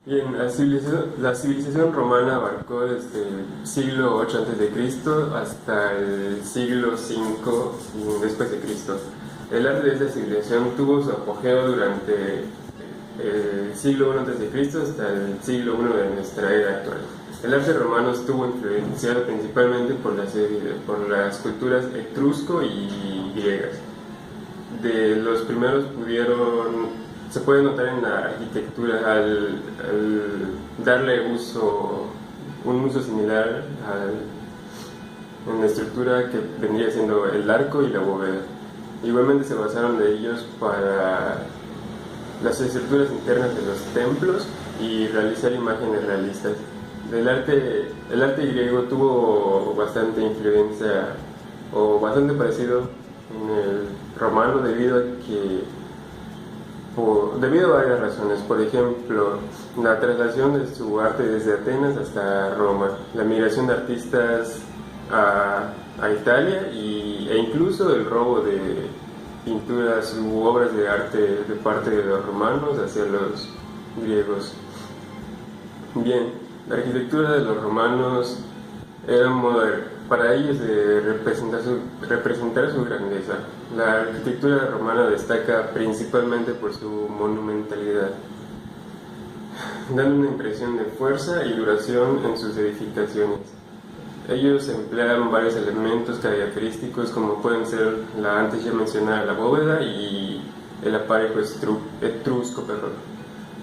Bien, la civilización romana abarcó desde el siglo 8 a.C. hasta el siglo 5 después de Cristo. El arte de esta civilización tuvo su apogeo durante el siglo 1 a.C. hasta el siglo 1 de nuestra era actual. El arte romano estuvo influenciado principalmente por las culturas etrusco y griegas. De los primeros se puede notar en la arquitectura al darle un uso similar en la estructura que vendría siendo el arco y la bóveda. Igualmente se basaron de ellos para las estructuras internas de los templos y realizar imágenes realistas. El arte griego tuvo bastante influencia o bastante parecido en el romano debido a varias razones. Por ejemplo, la traslación de su arte desde Atenas hasta Roma, la migración de artistas a Italia e incluso el robo de pinturas u obras de arte de parte de los romanos hacia los griegos. Bien, la arquitectura de los romanos era un modo para ellos de representar su grandeza. La arquitectura romana destaca principalmente por su monumentalidad, dando una impresión de fuerza y duración en sus edificaciones. Ellos emplearon varios elementos característicos como pueden ser la antes ya mencionada la bóveda y el aparejo etrusco.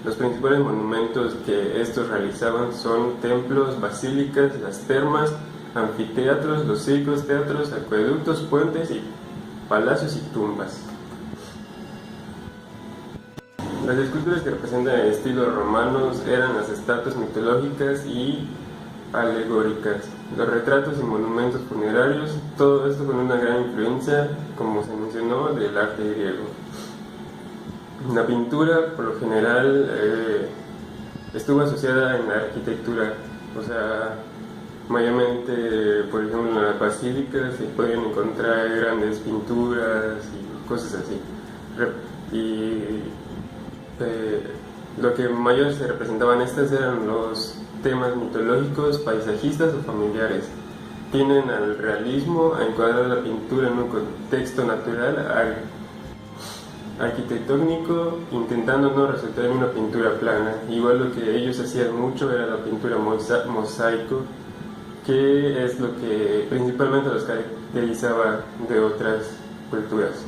Los principales monumentos que estos realizaban son templos, basílicas, las termas, anfiteatros, los circos, teatros, acueductos, puentes y palacios y tumbas. Las esculturas que representan el estilo romanos eran las estatuas mitológicas y alegóricas, los retratos y monumentos funerarios, todo esto con una gran influencia, como se mencionó, del arte griego. La pintura, por lo general, estuvo asociada en la arquitectura, o sea, mayormente, por ejemplo, en las basílicas se pueden encontrar grandes pinturas y cosas así. Y lo que mayor se representaban estas eran los temas mitológicos, paisajistas o familiares. Tienden al realismo, a encuadrar la pintura en un contexto natural, arquitectónico, intentando no resultar en una pintura plana. Igual lo que ellos hacían mucho era la pintura mosaico, que es lo que principalmente los caracterizaba de otras culturas.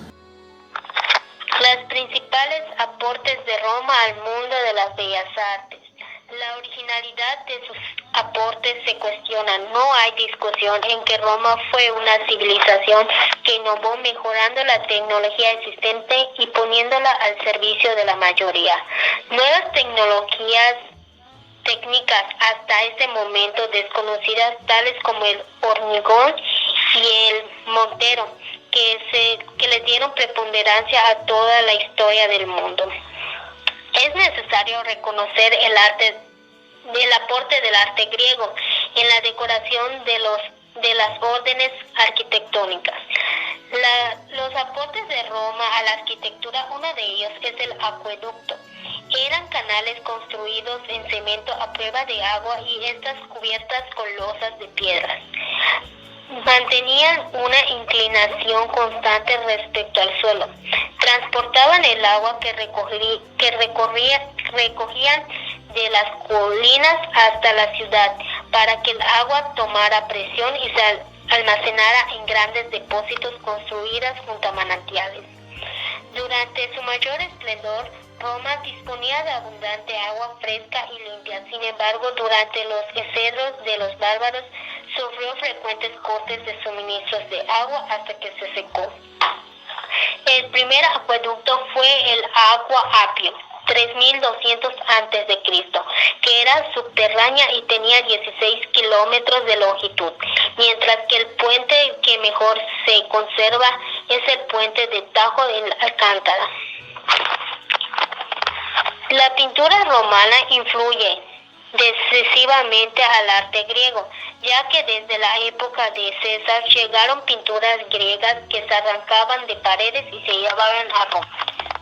Los principales aportes de Roma al mundo de las bellas artes. La originalidad de sus aportes se cuestiona. No hay discusión en que Roma fue una civilización que innovó mejorando la tecnología existente y poniéndola al servicio de la mayoría. Nuevas tecnologías técnicas hasta este momento desconocidas, tales como el hormigón y el mortero, que le dieron preponderancia a toda la historia del mundo. Es necesario reconocer el aporte del arte griego en la decoración de las órdenes arquitectónicas. Los aportes de Roma a la arquitectura, uno de ellos es el acueducto. Eran canales construidos en cemento a prueba de agua y estas cubiertas con losas de piedras. Mantenían una inclinación constante respecto al suelo. Transportaban el agua que recogían de las colinas hasta la ciudad para que el agua tomara presión y se almacenara en grandes depósitos construidos junto a manantiales. Durante su mayor esplendor, Roma disponía de abundante agua fresca y limpia. Sin embargo, durante los excesos de los bárbaros, sufrió frecuentes cortes de suministros de agua hasta que se secó. El primer acueducto fue el Aqua Appia, 3200 a.C., que era subterránea y tenía 16 kilómetros de longitud, mientras que el puente que mejor se conserva es el puente de Tajo de Alcántara. La pintura romana influye decisivamente al arte griego, ya que desde la época de César llegaron pinturas griegas que se arrancaban de paredes y se llevaban a Roma.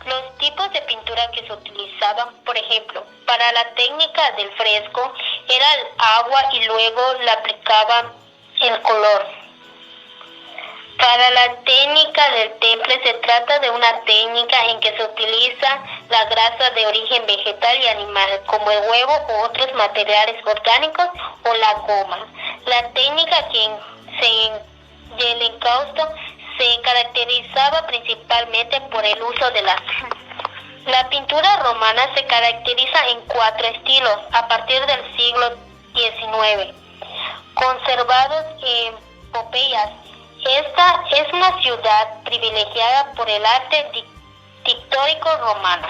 Los tipos de pintura que se utilizaban, por ejemplo, para la técnica del fresco, era el agua y luego le aplicaban el color. Para la técnica del temple se trata de una técnica en que se utiliza la grasa de origen vegetal y animal, como el huevo u otros materiales orgánicos o la goma. La técnica del encausto se caracterizaba principalmente por el uso de la sal. La pintura romana se caracteriza en 4 estilos a partir del siglo XIX, conservados en Pompeya. Esta es una ciudad privilegiada por el arte pictórico romano.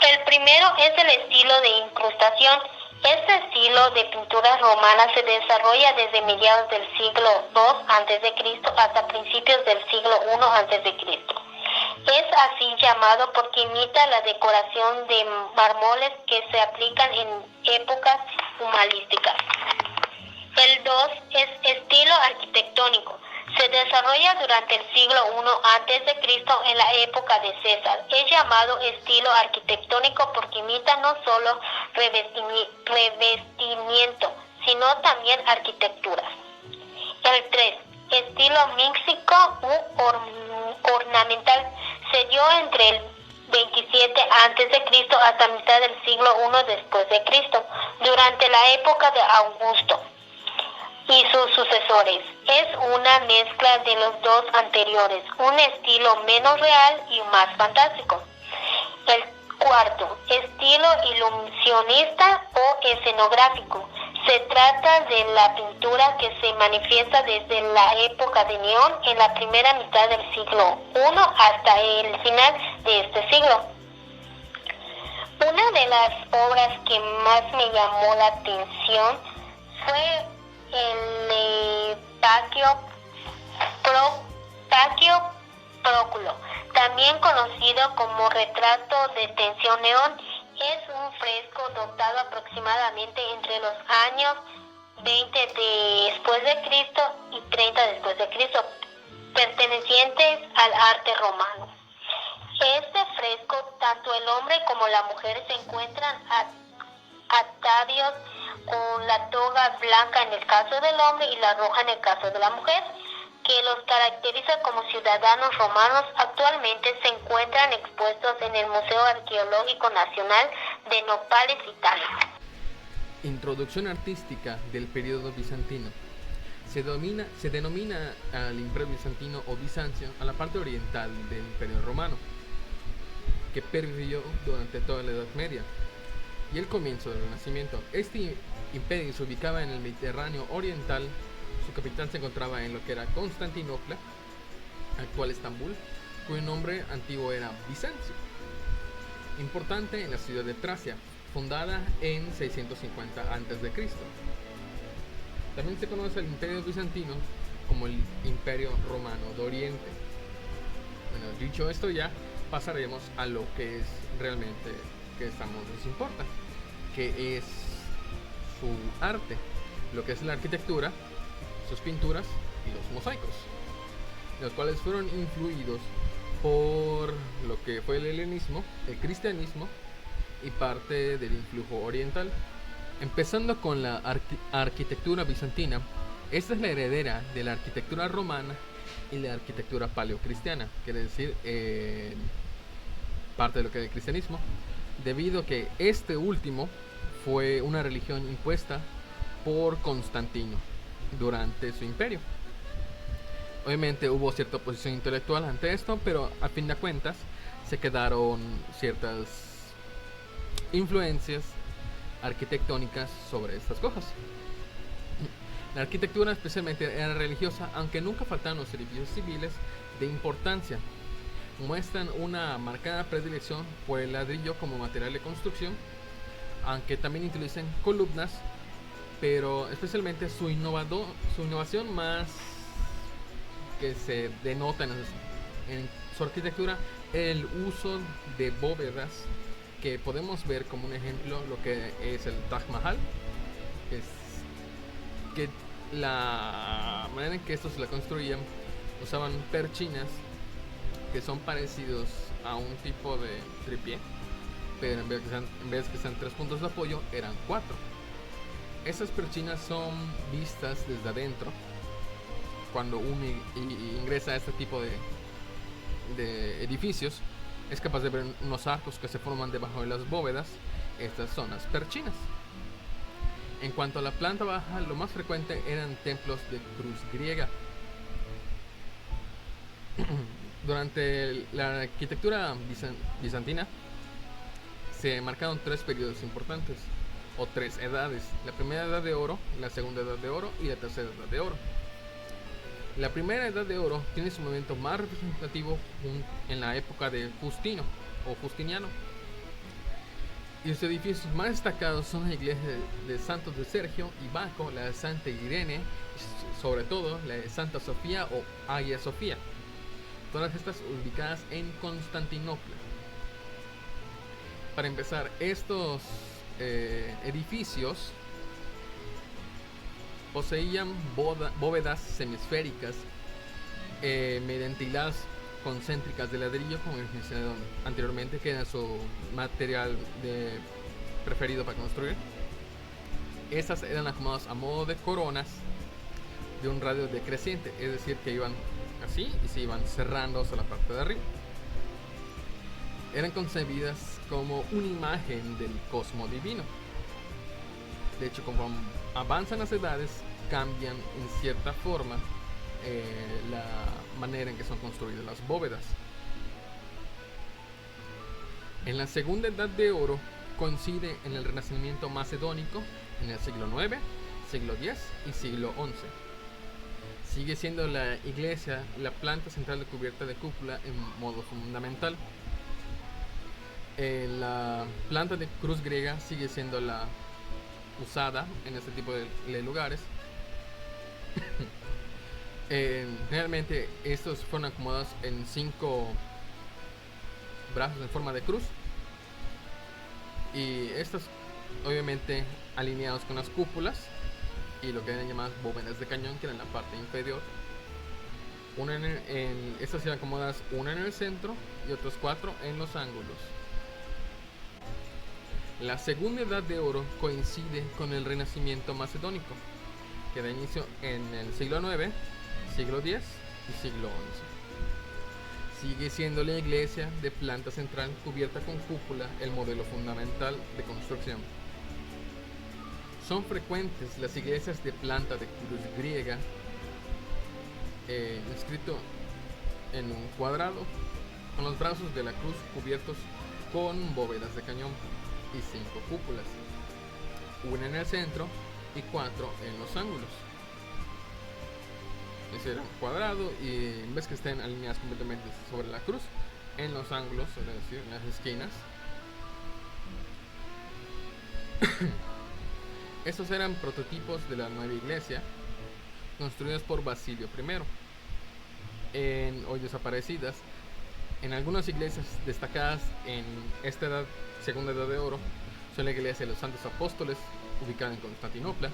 El primero es el estilo de incrustación. Este estilo de pintura romana se desarrolla desde mediados del siglo II a.C. hasta principios del siglo I a.C. Es así llamado porque imita la decoración de mármoles que se aplican en épocas humanísticas. El 2 es estilo arquitectónico. Se desarrolla durante el siglo I a.C. en la época de César. Es llamado estilo arquitectónico porque imita no solo revestimiento, sino también arquitecturas. El 3, estilo místico u ornamental. Se dio entre el 27 a.C. hasta mitad del siglo I después de Cristo, durante la época de Augusto y sus sucesores. Es una mezcla de los dos anteriores, un estilo menos real y más fantástico. El 4, estilo ilusionista o escenográfico. Se trata de la pintura que se manifiesta desde la época de Neón en la primera mitad del siglo I hasta el final de este siglo. Una de las obras que más me llamó la atención fue el Baccio Próculo, también conocido como retrato de tensión neón. Es un fresco dotado aproximadamente entre los años 20 después de Cristo y 30 después de Cristo, pertenecientes al arte romano. Este fresco, tanto el hombre como la mujer se encuentran ataviados con la toga blanca en el caso del hombre y la roja en el caso de la mujer, que los caracteriza como ciudadanos romanos. Actualmente se encuentran expuestos en el Museo Arqueológico Nacional de Nápoles, Italia. Introducción artística del periodo bizantino. Se denomina al Imperio Bizantino o Bizancio a la parte oriental del Imperio Romano, que pervivió durante toda la Edad Media y el comienzo del Renacimiento. Este imperio se ubicaba en el Mediterráneo oriental. Su capital se encontraba en lo que era Constantinopla, actual Estambul, cuyo nombre antiguo era Bizancio. Importante en la ciudad de Tracia, fundada en 650 a.C. También se conoce el Imperio Bizantino como el Imperio Romano de Oriente. Bueno, dicho esto, ya pasaremos a lo que es realmente que nos importa, que es su arte, lo que es la arquitectura, sus pinturas y los mosaicos, los cuales fueron influidos por lo que fue el helenismo, el cristianismo y parte del influjo oriental. Empezando con la arquitectura bizantina, esta es la heredera de la arquitectura romana y la arquitectura paleocristiana, quiere decir parte de lo que es el cristianismo, debido a que este último fue una religión impuesta por Constantino durante su imperio. Obviamente hubo cierta oposición intelectual ante esto, pero a fin de cuentas se quedaron ciertas influencias arquitectónicas sobre estas cosas. La arquitectura especialmente era religiosa, aunque nunca faltaron los edificios civiles de importancia. Muestran una marcada predilección por el ladrillo como material de construcción, aunque también utilizan columnas, pero especialmente su innovación más que se denota en su arquitectura, el uso de bóvedas que podemos ver como un ejemplo lo que es el Taj Mahal, es que la manera en que estos la construían usaban perchinas que son parecidos a un tipo de tripié, pero en vez que sean 3 puntos de apoyo eran 4. Esas perchinas son vistas desde adentro cuando uno ingresa a este tipo de edificios. Es capaz de ver unos arcos que se forman debajo de las bóvedas. Estas son las perchinas. En cuanto a la planta baja, lo más frecuente eran templos de cruz griega. Durante la arquitectura bizantina se marcaron 3 periodos importantes, o 3 edades: la primera edad de oro, la segunda edad de oro y la tercera edad de oro. La primera edad de oro tiene su momento más representativo en la época de Justino o Justiniano, y los edificios más destacados son la iglesia de Santos de Sergio y Baco, la de Santa Irene y sobre todo la de Santa Sofía o Hagia Sofía, todas estas ubicadas en Constantinopla. Para empezar, estos edificios poseían bóvedas semisféricas mediante hiladas concéntricas de ladrillo, como les mencioné anteriormente, que era su material preferido para construir. Estas eran acomodadas a modo de coronas de un radio decreciente, es decir, que iban así y se iban cerrando hacia la parte de arriba. Eran concebidas como una imagen del cosmos divino. De hecho, como avanzan las edades, cambian en cierta forma la manera en que son construidas las bóvedas. En la segunda edad de oro coincide en el renacimiento macedónico en el siglo IX, siglo X y siglo XI. Sigue siendo la iglesia la planta central de cubierta de cúpula en modo fundamental. La planta de cruz griega sigue siendo la usada en este tipo de lugares. Realmente estos fueron acomodados en 5 brazos en forma de cruz, y estos obviamente alineados con las cúpulas y lo que eran llamadas bóvedas de cañón, que eran la parte inferior. Estas eran acomodadas una en el centro y otros 4 en los ángulos. La segunda edad de oro coincide con el renacimiento macedónico, que da inicio en el siglo IX, siglo X y siglo XI. Sigue siendo la iglesia de planta central cubierta con cúpula el modelo fundamental de construcción. Son frecuentes las iglesias de planta de cruz griega, inscrito en un cuadrado, con los brazos de la cruz cubiertos con bóvedas de cañón y 5 cúpulas, una en el centro y 4 en los ángulos. Ese era un cuadrado, y en vez que estén alineadas completamente sobre la cruz, en los ángulos, es decir, en las esquinas. Estos eran prototipos de la nueva iglesia, construidos por Basilio I, hoy desaparecidas. En algunas iglesias destacadas en esta segunda edad de oro son la iglesia de los Santos Apóstoles, ubicada en Constantinopla,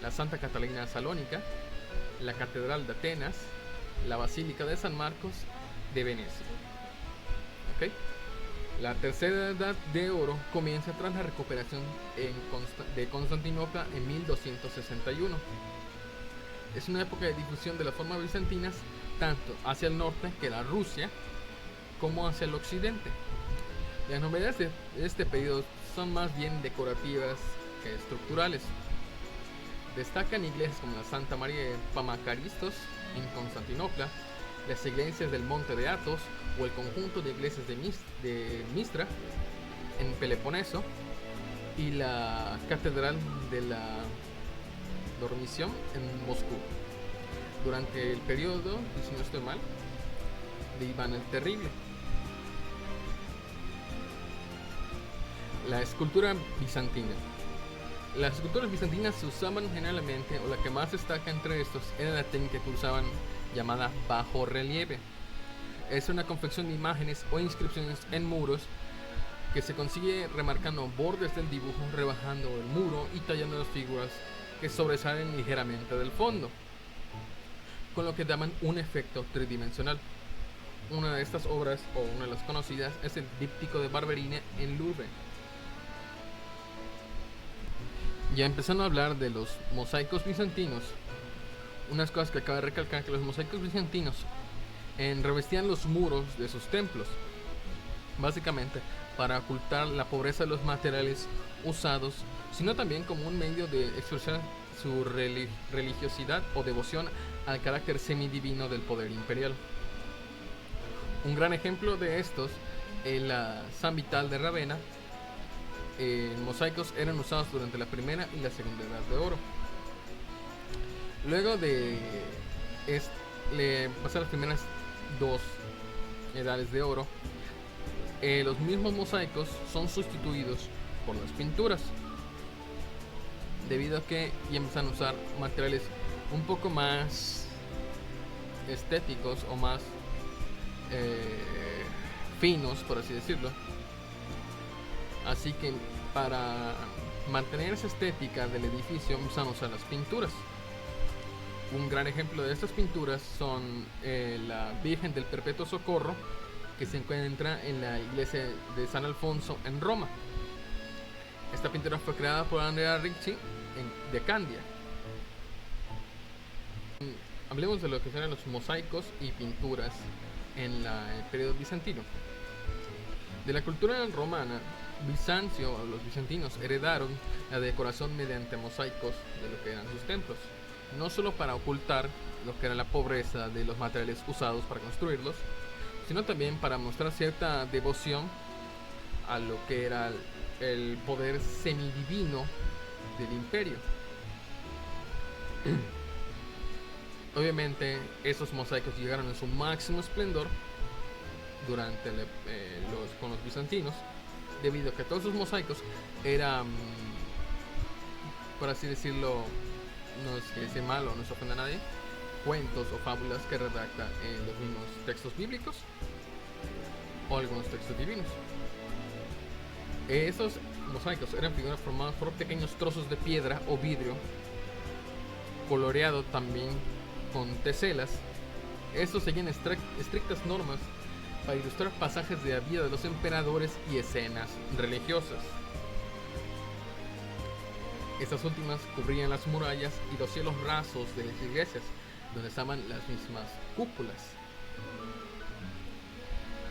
la Santa Catalina Salónica, la Catedral de Atenas, la Basílica de San Marcos de Venecia. ¿Okay? La tercera edad de oro comienza tras la recuperación de Constantinopla en 1261. Es una época de difusión de las formas bizantinas tanto hacia el norte, que era Rusia, como hacia el occidente. Las novedades de este periodo son más bien decorativas que estructurales. Destacan iglesias como la Santa María de Pamakaristos en Constantinopla, las iglesias del Monte de Athos o el conjunto de iglesias de Mistra en Peloponeso, y la Catedral de la Dormición en Moscú. Durante el periodo, y si no estoy mal, de Iván el Terrible. La escultura bizantina. Las esculturas bizantinas se usaban generalmente, o la que más destaca entre estos, era la técnica que usaban llamada bajo relieve. Es una confección de imágenes o inscripciones en muros que se consigue remarcando bordes del dibujo, rebajando el muro y tallando las figuras que sobresalen ligeramente del fondo, con lo que daban un efecto tridimensional. Una de estas obras, o una de las conocidas, es el díptico de Barberine en Louvre. Ya empezando a hablar de los mosaicos bizantinos, unas cosas que acabo de recalcar, que los mosaicos bizantinos revestían los muros de sus templos, básicamente para ocultar la pobreza de los materiales usados, sino también como un medio de expresar su religiosidad o devoción al carácter semidivino del poder imperial. Un gran ejemplo de estos es la San Vital de Ravenna. Mosaicos eran usados durante la primera y la segunda edad de oro. Luego de pasar las primeras dos edades de oro, los mismos mosaicos son sustituidos por las pinturas, debido a que ya empiezan a usar materiales un poco más estéticos o más finos, por así decirlo. Así que para mantener esa estética del edificio empiezan a usar las pinturas. Un gran ejemplo de estas pinturas son la Virgen del Perpetuo Socorro, que se encuentra en la iglesia de San Alfonso en Roma. Esta pintura fue creada por Andrea Ricci de Candia. Hablemos de lo que eran los mosaicos y pinturas en el periodo bizantino. De la cultura romana, Bizancio, los bizantinos heredaron la decoración mediante mosaicos de lo que eran sus templos, no solo para ocultar lo que era la pobreza de los materiales usados para construirlos, sino también para mostrar cierta devoción a lo que era el poder semidivino del imperio. Obviamente esos mosaicos llegaron a su máximo esplendor durante con los bizantinos, debido a que todos esos mosaicos eran, por así decirlo, no es que sea malo, no se ofenda a nadie, cuentos o fábulas que redacta en los mismos textos bíblicos o algunos textos divinos. Esos mosaicos eran figuras formadas por pequeños trozos de piedra o vidrio, coloreado también con teselas. Estos seguían estrictas normas para ilustrar pasajes de la vida de los emperadores y escenas religiosas. Estas últimas cubrían las murallas y los cielos rasos de las iglesias, donde estaban las mismas cúpulas.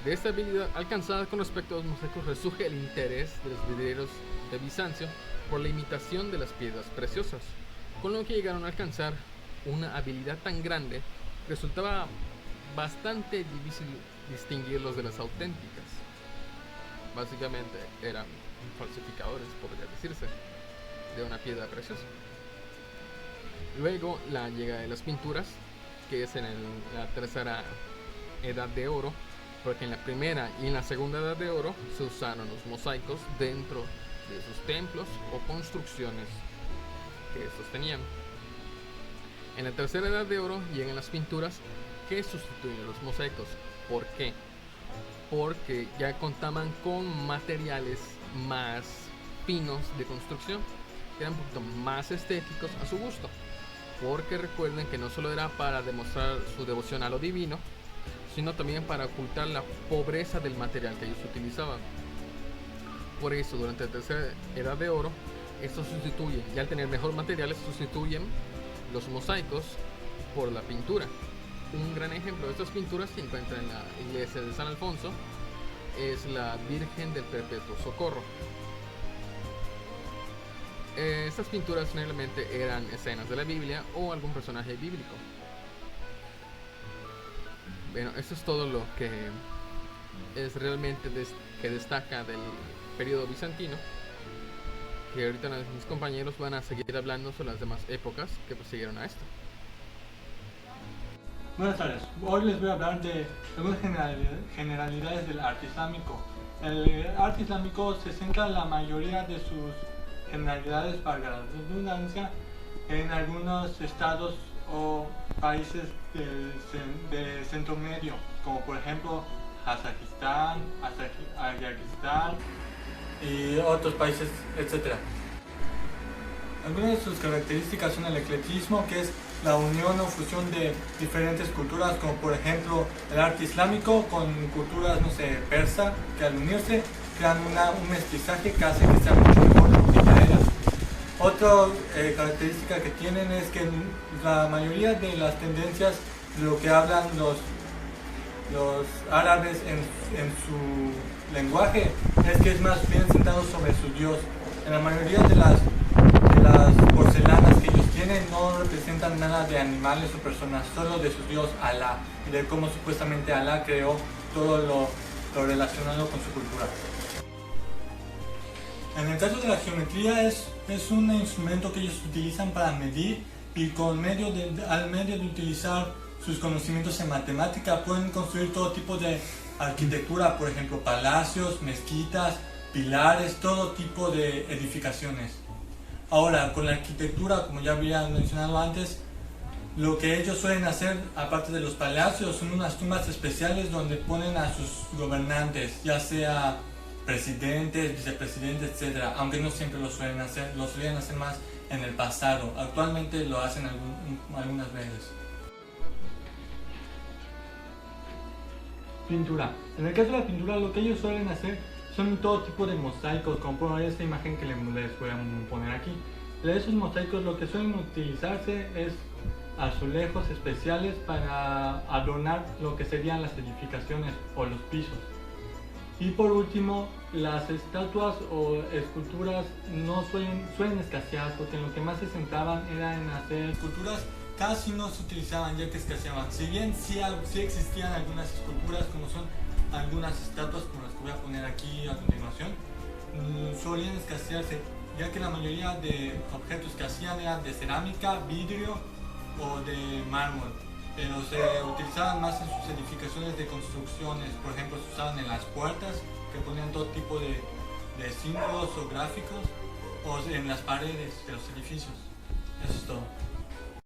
De esta habilidad alcanzada con respecto a los mosaicos resurge el interés de los vidrieros de Bizancio por la imitación de las piedras preciosas, con lo que llegaron a alcanzar una habilidad tan grande que resultaba bastante difícil distinguirlos de las auténticas. Básicamente eran falsificadores, podría decirse, de una piedra preciosa. Luego la llegada de las pinturas, que es en la tercera edad de oro, porque en la primera y en la segunda edad de oro se usaron los mosaicos dentro de sus templos o construcciones que estos tenían. En la tercera edad de oro llegan las pinturas que sustituyen a los mosaicos. ¿Por qué? Porque ya contaban con materiales más finos de construcción, que eran un poquito más estéticos a su gusto. Porque recuerden que no solo era para demostrar su devoción a lo divino, sino también para ocultar la pobreza del material que ellos utilizaban. Por eso, durante la tercera edad de oro, estos sustituyen, y al tener mejor materiales, sustituyen los mosaicos por la pintura. Un gran ejemplo de estas pinturas se encuentra en la iglesia de San Alfonso, es la Virgen del Perpetuo Socorro. Estas pinturas generalmente eran escenas de la Biblia o algún personaje bíblico. Bueno, eso es todo lo que es realmente que destaca del periodo bizantino, que ahorita mis compañeros van a seguir hablando sobre las demás épocas que siguieron a esto. Buenas tardes, hoy les voy a hablar de algunas generalidades del arte islámico. El arte islámico se centra en la mayoría de sus generalidades, valga la redundancia, en algunos estados o países del centro medio, como por ejemplo Kazajistán, Ayakistán, y otros países, etc. Algunas de sus características son el eclectismo, que es la unión o fusión de diferentes culturas, como por ejemplo el arte islámico con culturas, no sé, persa, que al unirse crean un mestizaje que hace que sea mucho mejor lo que ya era. Otra característica que tienen es que la mayoría de las tendencias de lo que hablan los árabes en su lenguaje es que es más bien centrado sobre su Dios. En la mayoría de las porcelanas que ellos tienen no representan nada de animales o personas, solo de su Dios Alá, y de cómo supuestamente Alá creó todo lo relacionado con su cultura. En el caso de la geometría es un instrumento que ellos utilizan para medir, y al medio de utilizar sus conocimientos en matemática pueden construir todo tipo de arquitectura, por ejemplo palacios, mezquitas, pilares, todo tipo de edificaciones. Ahora, con la arquitectura, como ya había mencionado antes, lo que ellos suelen hacer, aparte de los palacios, son unas tumbas especiales donde ponen a sus gobernantes, ya sea presidentes, vicepresidentes, etc. Aunque no siempre lo suelen hacer más en el pasado. Actualmente lo hacen algunas veces. Pintura. En el caso de la pintura, lo que ellos suelen hacer son todo tipo de mosaicos, como por esta imagen que les voy a poner aquí. De esos mosaicos lo que suelen utilizarse es azulejos especiales para adornar lo que serían las edificaciones o los pisos. Y por último, las estatuas o esculturas no suelen escasear, porque en lo que más se centraban era en hacer esculturas. Casi no se utilizaban ya que escaseaban. Si bien sí existían algunas esculturas, como son algunas estatuas como las que voy a poner aquí a continuación, solían escasearse, ya que la mayoría de objetos que hacían eran de cerámica, vidrio o de mármol, pero se utilizaban más en sus edificaciones de construcciones. Por ejemplo, se usaban en las puertas, que ponían todo tipo de símbolos o gráficos, o en las paredes de los edificios. Eso es todo.